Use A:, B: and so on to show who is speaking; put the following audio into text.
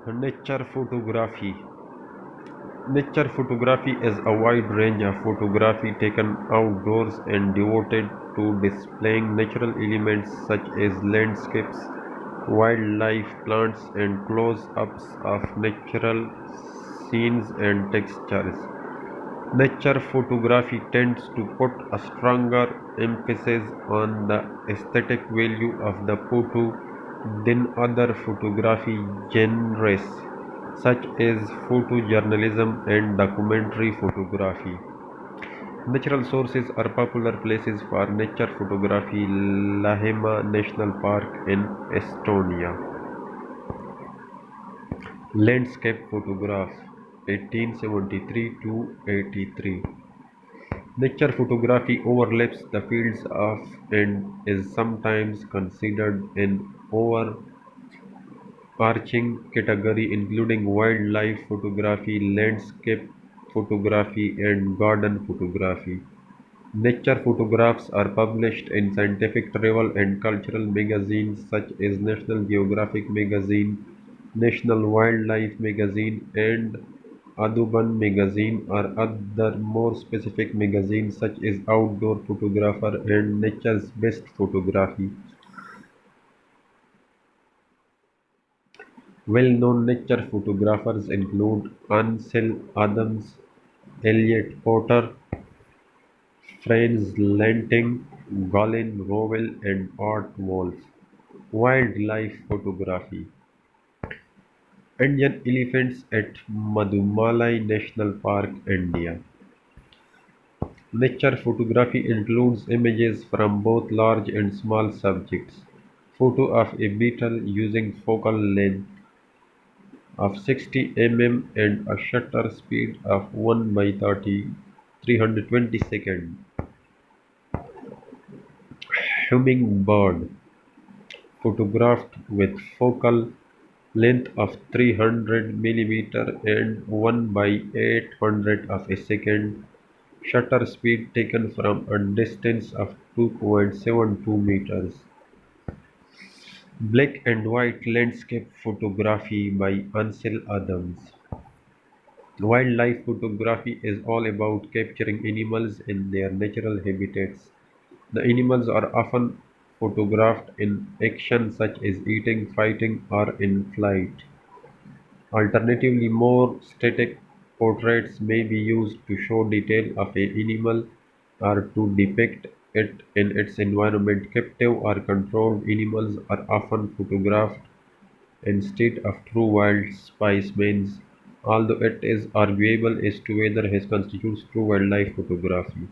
A: Nature photography. Nature photography is a wide range of photography taken outdoors and devoted to displaying natural elements such as landscapes, wildlife, plants, and close-ups of natural scenes and textures. Nature photography tends to put a stronger emphasis on the aesthetic value of the photo than other photography genres such as photojournalism and documentary photography. Natural sources are popular places for nature photography. Lahema National Park in Estonia. Landscape photograph 1873 to 83. Nature photography overlaps the fields of and is sometimes considered an overarching category including wildlife photography, landscape photography, and garden photography. Nature photographs are published in scientific travel and cultural magazines such as National Geographic Magazine, National Wildlife Magazine, and Audubon Magazine, or other more specific magazines such as Outdoor Photographer and Nature's Best Photography. Well-known nature photographers include Ansel Adams, Elliot Porter, Franz Lanting, Colin Rowell, and Art Wolf. Wildlife photography. Indian elephants at Madumalai National Park, India. Nature photography includes images from both large and small subjects. Photo of a beetle using focal length of 60 mm and a shutter speed of 1 by 30, 320 seconds. Hummingbird photographed with focal length of 300 mm and 1 by 800 of a second, shutter speed taken from a distance of 2.72 meters. Black and white landscape photography by Ansel Adams. Wildlife photography is all about capturing animals in their natural habitats. The animals are often photographed in action such as eating, fighting, or in flight. Alternatively, more static portraits may be used to show detail of an animal or to depict it in its environment. Captive or controlled animals are often photographed instead of true wild specimens, although it is arguable as to whether this constitutes true wildlife photography.